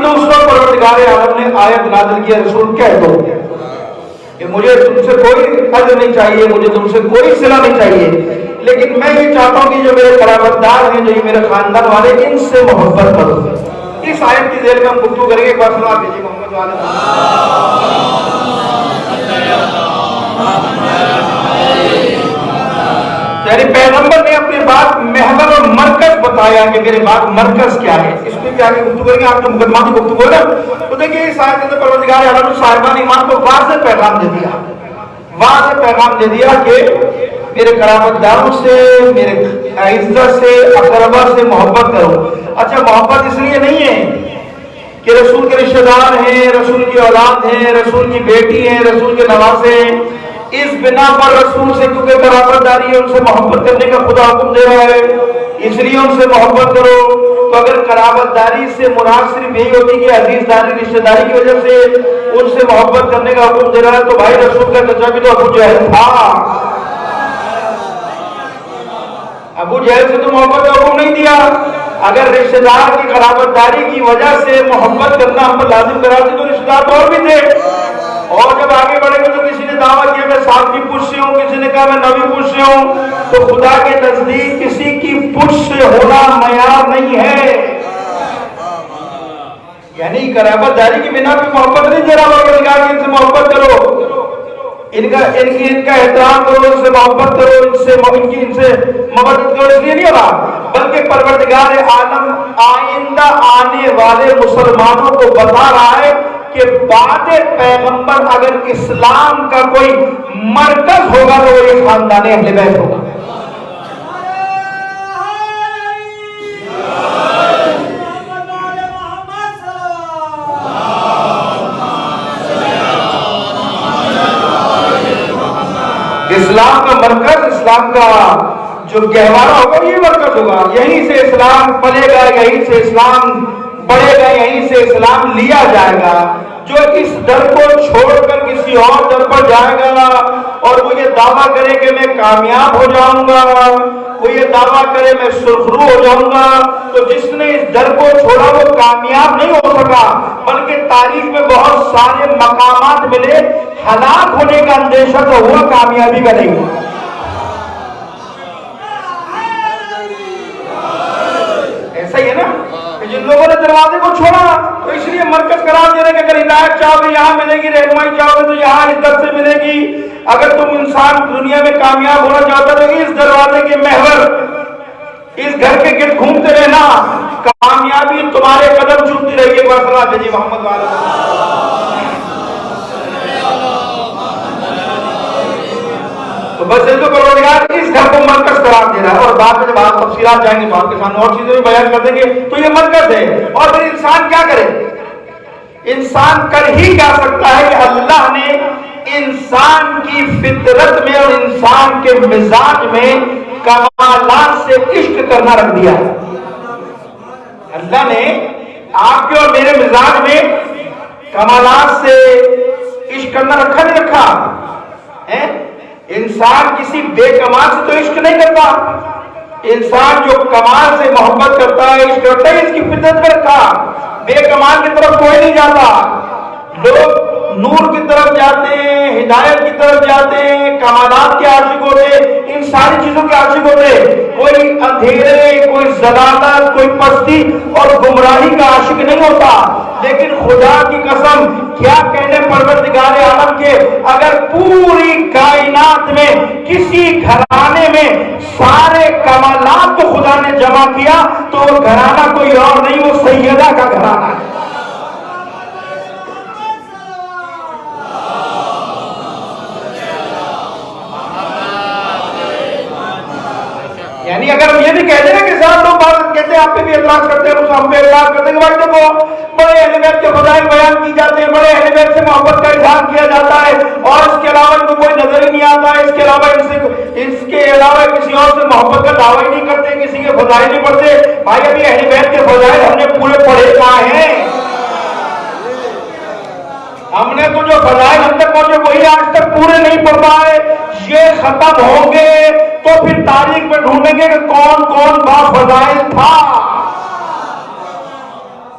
تو اس وقت پروردگار عالم نے آیت نازل کیا رسول کہہ دو کہ مجھے تم سے کوئی اجر نہیں چاہیے، مجھے تم سے کوئی صلہ نہیں چاہیے، لیکن میں یہ چاہتا ہوں کہ جو میرے قرابت دار ہیں، جو یہ میرے خاندان والے، ان سے محبت کرو۔ اس آیت کی ذیل میں ہم گفتگو کریں گے۔ ایک بار سنا دیجیے محمد والے۔ یعنی پیغمبر نے اپنے بات محور اور مرکز بتایا کہ میرے بات مرکز کیا ہے۔ اس میں بھی آگے گفتگو کریں گے۔ آپ جو مقدمات کی گفتگو ہے نا، تو دیکھیے اس آیت کے اندر پروردگار عالم صاحبان ایمان کو واضح پیغام دے دیا، واضح پیغام دے دیا کہ میرے قرابت داروں سے، میرے عزت سے، اقربا سے محبت کرو۔ اچھا، محبت اس لیے نہیں ہے کہ رسول کے رشتہ دار ہیں، رسول کی اولاد ہیں، رسول کی بیٹی ہیں، رسول کے نواسے ہیں، اس بنا پر رسول سے کیونکہ قرابت داری ہے ان سے محبت کرنے کا خدا حکم دے رہا ہے، اس لیے ان سے محبت کرو۔ تو اگر قرابت داری سے مراد صرف یہی ہوتی کہ عزیز داری رشتہ داری کی وجہ سے ان سے محبت کرنے کا حکم دے رہا ہے، تو بھائی رسول کا چچا بھی تو ابو جہل تھا۔ ابو جہل سے تو محبت کا حکم نہیں دیا۔ اگر رشتہ دار کی قرابت داری کی وجہ سے محبت کرنا ہم پر لازم کرا دی تو رشتہ دار تو اور بھی تھے۔ اور جب آگے بڑھے گا تو کسی نے دعویٰ کیا میں ساتویں پوچھ سے ہوں، کسی نے کہا میں نویں پوچھ سے ہوں، تو خدا کے نزدیک کسی کی پوچھ سے ہونا معیار نہیں ہے۔ یعنی قرابت داری کی بنا پہ محبت نہیں دے رہا، پروردگار کہ ان سے محبت کرو، ان کا احترام کرو، ان سے محبت کرو، ان سے محبت کرو، اس لیے نہیں ہو رہا، بلکہ پروردگار عالم آئندہ آنے والے مسلمانوں کو بتا رہا ہے کہ بعد پیغمبر اگر اسلام کا کوئی مرکز ہوگا تو وہ یہ خاندان اہل بیت ہوگا۔ اسلام کا مرکز، اسلام کا جو گہوارہ ہوگا یہ مرکز ہوگا، یہیں سے اسلام پلے گا، یہیں سے اسلام بڑھے گا، یہیں سے اسلام لیا جائے گا۔ جو اس در کو چھوڑ کر کسی اور در پر جائے گا اور وہ یہ دعویٰ کرے کہ میں کامیاب ہو جاؤں گا، وہ یہ دعویٰ کرے میں سرخرو ہو جاؤں گا، تو جس نے اس در کو چھوڑا وہ کامیاب نہیں ہو سکا، بلکہ تاریخ میں بہت سارے مقامات ملے، ہلاک ہونے کا اندیشہ تو ہوا، کامیابی کا نہیں ہوا۔ ایسا ہی ہے نا، جن لوگوں نے دروازے کو چھوڑا تو اس لیے مرکز قرار دے رہے کہ اگر ہدایت چاہو گے یہاں ملے گی، رہنمائی چاہو گے تو یہاں اس در سے ملے گی، اگر تم انسان دنیا میں کامیاب ہونا چاہتا تو اس دروازے کے محور، اس گھر کے گرد گھومتے رہنا، کامیابی تمہارے قدم چومتی رہی ہے۔ برسرات جی محمد والا تو بس یہ تو پروردگار اس گھر کو مرکز قرار دے رہا ہے، اور بعد میں جب آپ تفصیلات جائیں گے تو آپ کے سامنے اور چیزیں بھی بیان کر دیں گے، تو یہ مرکز ہے۔ اور پھر انسان کیا کرے؟ انسان کر ہی کیا سکتا ہے کہ اللہ نے انسان کی فطرت میں اور انسان کے مزاج میں کمالات سے عشق کرنا رکھ دیا ہے۔ اللہ نے آپ کے اور میرے مزاج میں کمالات سے عشق کرنا رکھا نہیں رکھا ہے؟ انسان کسی بے کمال سے تو عشق نہیں کرتا، انسان جو کمال سے محبت کرتا ہے، عشق کرتا ہے، اس کی فطرت میں رکھا۔ بے کمال کی طرف کوئی نہیں جاتا، لوگ نور کی طرف جاتے ہیں، ہدایت کی طرف جاتے ہیں، کمالات کے عاشق ہوتے، ان ساری چیزوں کے عاشق ہوتے، کوئی اندھیرے، کوئی ضلالت، کوئی پستی اور گمراہی کا عاشق نہیں ہوتا۔ لیکن خدا کی قسم کیا کہنے پروردگار عالم کے، اگر پوری کائنات میں کسی گھرانے میں سارے کمالات کو خدا نے جمع کیا تو وہ گھرانہ کوئی اور نہیں، وہ سیدہ کا گھرانہ ہے۔ یعنی اگر ہم یہ بھی کہتے ہیں کہ زیادہ لوگ بات کہتے ہیں آپ پہ بھی اعتراض کرتے ہیں، ہم پہ اعتراض کرتے ہیں کہ بھائی دیکھو بڑے اہل بیت کے فضائل بیان کی جاتے ہیں، بڑے اہل بیت سے محبت کا اظہار کیا جاتا ہے، اور اس کے علاوہ ان کو کوئی نظر ہی نہیں آتا ہے، اس کے علاوہ کسی اور سے محبت کا دعویٰ ہی نہیں کرتے، کسی کے فضائل نہیں پڑھتے۔ بھائی ابھی اہل بیت کے فضائل ہم نے پورے پڑھے کہاں ہیں؟ ہم نے تو جو فضائل ہم تک پہنچے وہی آج تک پورے نہیں پڑھ پائے۔ یہ ختم ہوں گے تو پھر تاریخ میں ڈھونڈیں گے کہ کون کون با فضائل تھا۔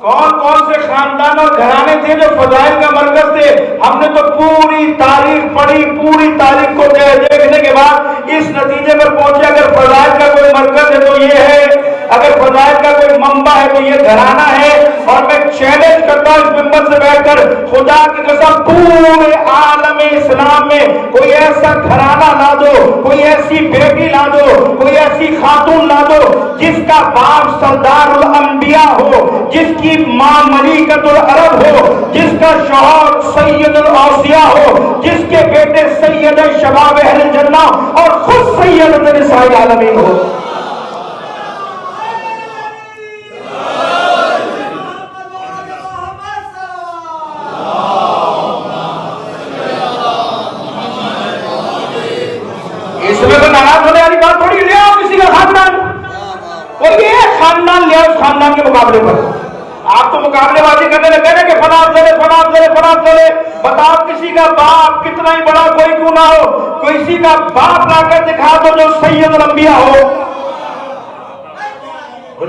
کون کون سے خاندان اور گھرانے تھے جو فضائل کا مرکز تھے؟ ہم نے تو پوری تاریخ پڑھی، پوری تاریخ کو دیکھنے کے بعد اس نتیجے پر پہنچے اگر فضائل کا کوئی مرکز ہے تو یہ ہے، اگر فضائل کا کوئی منبع ہے تو یہ گھرانہ ہے۔ اور میں چیلنج کرتا ہوں اس ممبر سے بیٹھ کر، خدا کی قسم پورے عالم اسلام میں کوئی ایسا گھرانہ لا دو، کوئی ایسی بیٹی لا دو، کوئی ایسی خاتون لا دو جس کا باپ سردار الانبیاء ہو، جس کی ماں ملکۃ العرب ہو، جس کا شوہر سید الاوصیاء ہو، جس کے بیٹے سید شباب اہل جنہ اور خود سید نساء العالمین ہو۔ اس میں تو ناراض ہونے والی بات تھوڑی، لے آؤ کسی کا خاندان، کوئی ایک خاندان لے آؤ اس خاندان کے مقابلے پر۔ آپ تو مقابلے بازی کرنے لگے نا کہ فلاں افضل ہے، فلاں افضل ہے، فلاں افضل ہے۔ بتاؤ کسی کا باپ کتنا ہی بڑا کوئی کیوں نہ ہو، کسی کا باپ لا کر دکھا دو جو سید الانبیاء ہو،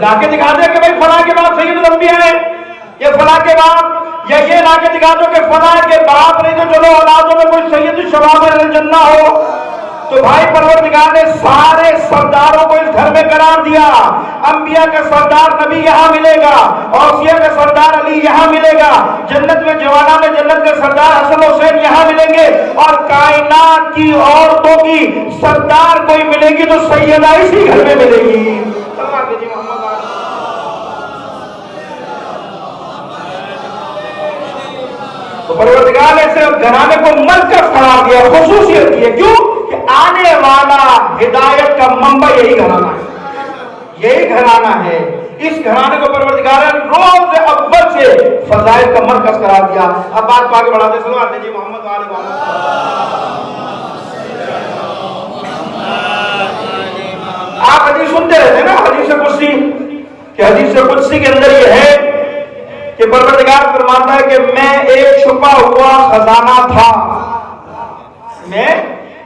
لا کے دکھا دے کہ بھائی فلاں کے باپ سید الانبیاء ہے، یا فلاں کے باپ، یا یہ لا کے دکھا دو کہ فلاں کے باپ نہیں تو چلو اولادوں میں کوئی سید شباب اہل جنہ ہو۔ تو بھائی پروردگار نے سارے سرداروں کو اس گھر میں قرار دیا۔ انبیاء کا سردار نبی یہاں ملے گا، اوصیاء کا سردار علی یہاں ملے گا، جنت میں جوانا میں جنت کا سردار حسن حسین یہاں ملیں گے، اور کائنات کی عورتوں کی سردار کوئی ملے گی تو سیدہ اسی گھر میں ملے گی۔ تو پروردگار نے صرف گھرانے کو مرکز قرار دیا، خصوصیت دی ہے، کیوں کہ آنے والا ہدایت کا منبع یہی گھرانہ ہے، یہی گھرانہ ہے۔ اس گھرانے کو پروردگار نے روز اول سے فضائل کا مرکز قرار دیا۔ اب بات کو آگے بڑھاتے چلو، آتے جی محمد وآل محمد۔ آپ حدیث سنتے رہتے ہیں نا، حدیث قدسی، کہ حدیث قدسی کے اندر یہ ہے کہ پروردگار فرماتا ہے کہ میں ایک چھپا ہوا خزانہ تھا، میں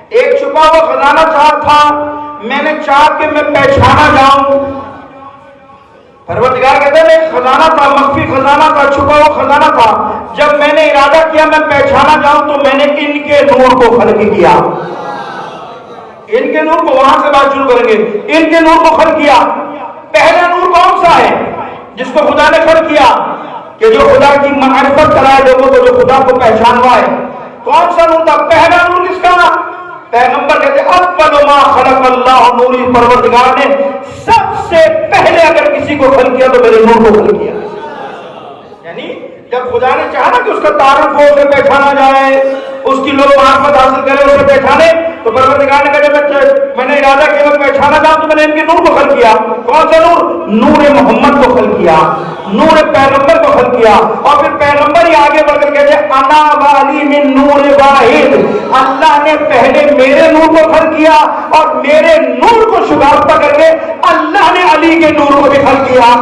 ایک چھپا ہوا خزانہ تھا، میں نے چاہا کہ میں پہچانا جاؤں۔ پروردگار کہتے ہیں میں ایک خزانہ تھا، مخفی خزانہ تھا، چھپا ہوا خزانہ تھا، جب میں نے ارادہ کیا میں پہچانا جاؤں تو میں نے ان کے نور کو خلق کیا۔ ان کے نور کو، وہاں سے بات شروع کریں گے، ان کے نور کو خلق کیا۔ پہلا نور کون سا ہے جس کو خدا نے خلق کیا؟ کہ جو خدا کی معرفت کرائے لوگوں کو، جو خدا کو پہچانوائے۔ کون سا نور تھا؟ پہلا نور کس کا؟ پیغمبر کہتے ہیں اول ما خلق اللہ نوری، پروردگار نے سب سے پہلے اگر کسی کو خلق کیا تو میرے نور کو خلق کیا۔ یعنی جب خدا نے چاہا نا کہ اس کا تعارف ہو، اسے پہچانا جائے، اس کی لوگ معرفت حاصل کریں، اسے پہچانے، تو پروردگار نے کہا جب میں نے ارادہ کیا میں پہچانا جاؤں تو میں نے ان کے نور کو خلق کیا۔ کون سا نور؟ نور محمد کو خلق کیا، نور پیغمبر کو خلق کیا۔ اور پھر پیغمبر ہی آگے بڑھ کر کہتے ہیں انا والی من نور واحد، اللہ نے پہلے میرے نور کو خلق کیا اور میرے نور کو شگافتہ کر کے اللہ نے علی کے نور کو بھی خلق کیا۔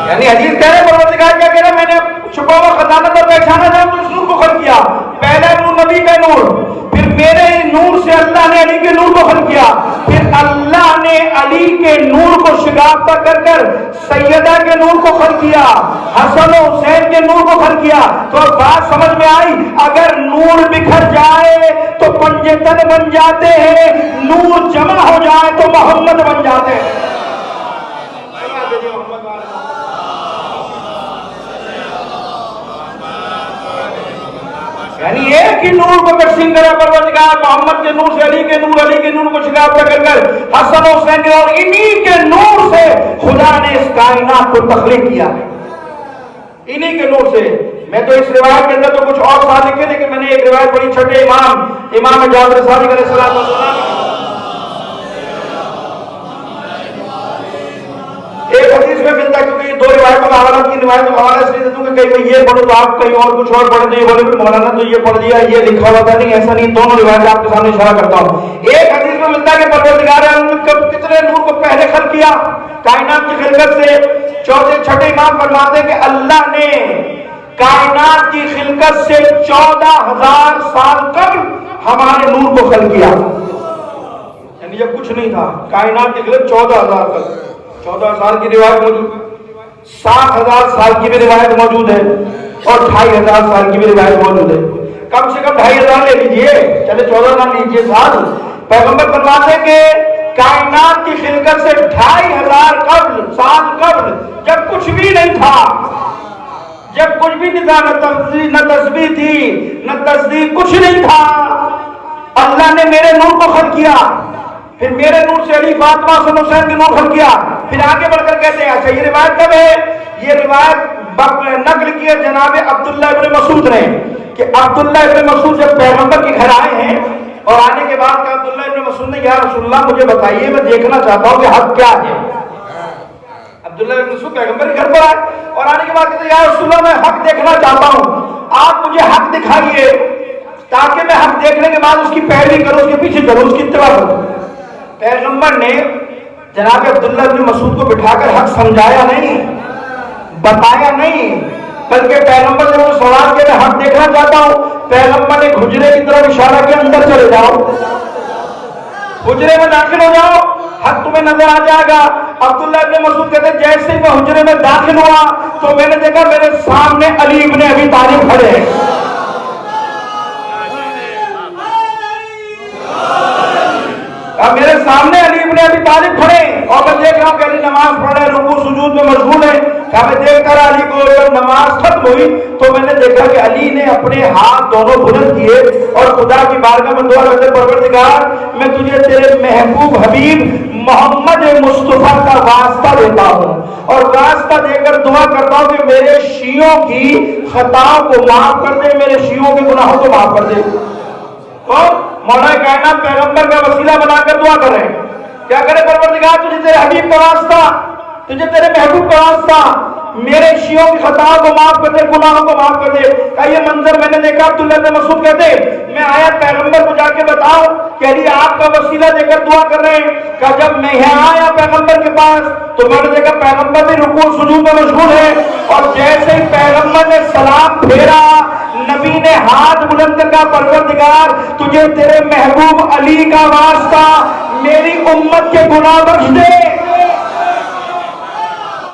یعنی حدیث کہہ رہے پروردگار کیا کہہ رہے میں نے چھپا ہوا خزانہ تھا، پہچانا جاؤں تو اس نور کو خلق کیا۔ پہلا نور نبی کا نور، پھر میرے نور سے اللہ نے علی کے نور کو خلق کیا، پھر اللہ نے علی کے نور کو شگافتہ کر کر سیدہ کے نور کو خلق کیا، حسن و حسین کے نور کو خلق کیا۔ تو اب بات سمجھ میں آئی، اگر نور بکھر جائے تو پنجے تن بن جاتے ہیں، نور جمع ہو جائے تو محمد بن جاتے ہیں۔ یعنی ایک ہی نور کو تقسیم کرا پروردگار، محمد کے نور سے علی کے نور، علی کے نور کو شگافتہ کر کر حسن و حسین کے، اور انہی کے نور سے خدا نے اس کائنات کو تخلیق کیا، انہی کے نور سے۔ میں تو اس روایت کے اندر تو کچھ اور ساتھ لکھے، لیکن میں نے ایک روایت پڑھی چھٹے امام جعفر صادق علیہ السلام، ایک حدیث میں ملتا ہے، کیونکہ یہ دو روایتوں کا حوالہ، کی روایت کا حوالہ اس لیے دیتا ہوں کہ کہیں میں یہ پڑھوں تو آپ کہیں اور کچھ اور پڑھ دیں، بولے کہ مولانا تو یہ پڑھ دیا، یہ لکھا ہوا تھا، نہیں ایسا نہیں، دونوں روایت آپ کے سامنے اشارہ کرتا ہوں۔ ایک حدیث میں ملتا ہے کہ پروردگار نے کتنے نور کو پہلے خلق کیا کائنات کی خلقت سے، چھٹے امام فرماتے ہیں کہ اللہ نے کائنات کی خلقت سے 14,000 سال قبل ہمارے نور کو خلق کیا، یعنی جب کچھ نہیں تھا کائنات کی خلقت 14,000 قبل، 14 سال کی روایت موجود، 7,000 سال کی بھی روایت موجود ہے اور 2,500 سال کی بھی روایت موجود ہے۔ کم سے کم 2,500 لے لیجئے، چلے 14 نہ لیجئے سال۔ پیغمبر فرماتے ہیں کہ کائنات کی خلقت سے 2,500 سال قبل جب کچھ بھی نہیں تھا، جب کچھ بھی نہیں تھا، نہ تسبیح تھی نہ تصدیق، کچھ نہیں تھا، اللہ نے میرے نور کو خلق کیا، پھر میرے نور سے علی فاطمہ حسن حسین کے نور خلق کیا، پھر آگے بڑھ کر کہتے ہیں اچھا یہ روایت کب ہے؟ یہ روایت نقل کی ہے جناب عبداللہ ابن مسعود نے، کہ عبداللہ ابن مسعود جب پیغمبر کے گھر آئے ہیں اور آنے کے بعد کہ عبداللہ ابن مسعود نے یا رسول اللہ مجھے بتائیے میں دیکھنا چاہتا ہوں کہ حق کیا ہے۔ عبداللہ ابن مسعود پیغمبر کے گھر پر آئے اور آنے کے بعد کہتے ہیں یا رسول اللہ میں حق دیکھنا چاہتا ہوں، آپ مجھے حق دکھائیے تاکہ میں حق دیکھنے کے بعد اس کی پیروی کروں، اس کے پیچھے چلوں، اس کی اتباع کروں۔ پیغمبر نے جناب عبداللہ ابن مسعود کو بٹھا کر حق سمجھایا نہیں، بتایا نہیں، بلکہ پیغمبر نے وہ سوال کیا میں حق دیکھنا چاہتا ہوں، پیغمبر نے حجرے کی طرف اشارہ کیا اندر چلے جاؤ، حجرے میں داخل ہو جاؤ، حق تمہیں نظر آ جائے گا۔ عبداللہ ابن مسعود کہتے ہیں جیسے ہی میں حجرے میں داخل ہوا تو میں نے دیکھا میرے سامنے علی ابن ابی طالب کھڑے ہیں۔ میرے سامنے علی ابن ابی طالب کھڑے اور میں دیکھ رہا ہوں کہ علی نماز پڑھ رہے، رکوع سجود میں مشغول ہے۔ میں دیکھتا رہا علی کو، جب نماز ختم ہوئی تو میں نے دیکھا کہ علی نے اپنے ہاتھ دونوں بلند کیے اور خدا کی بارگاہ میں دعا کرتے پروردگار میں تجھے تیرے محبوب حبیب محمد مصطفیٰ کا واسطہ دیتا ہوں اور واسطہ دے کر دعا کرتا ہوں کہ میرے شیعوں کی خطاؤں کو معاف کر دے، میرے شیعوں کے گناہوں کو معاف کر دے۔ اور مولا کائنات پیغمبر کا وسیلہ بنا کر دعا کر رہے ہیں، کیا کرے پروردگار تجھے تیرے حبیب کا واسطہ، تجھے تیرے محبوب کا واسطہ میرے شیعوں کی خطاؤں کو معاف کر دے، گناہوں کو معاف کر دے۔ کہ یہ منظر میں نے دیکھا، عبداللہ بن مسعود کہتے میں آیا پیغمبر کو جا کے بتاؤں کہ علی آپ کا وسیلہ دے کر دعا کر رہے ہیں۔ کہ جب میں یہاں آیا پیغمبر کے پاس تو میں نے دیکھا پیغمبر بھی رکوع سجود میں مشغول ہے اور جیسے ہی پیغمبر نے سلام پھیرا نبی نے ہاتھ بلند کر کہا پروردگار تجھے تیرے محبوب علی کا واسطہ میری امت کے گناہ بخش دے،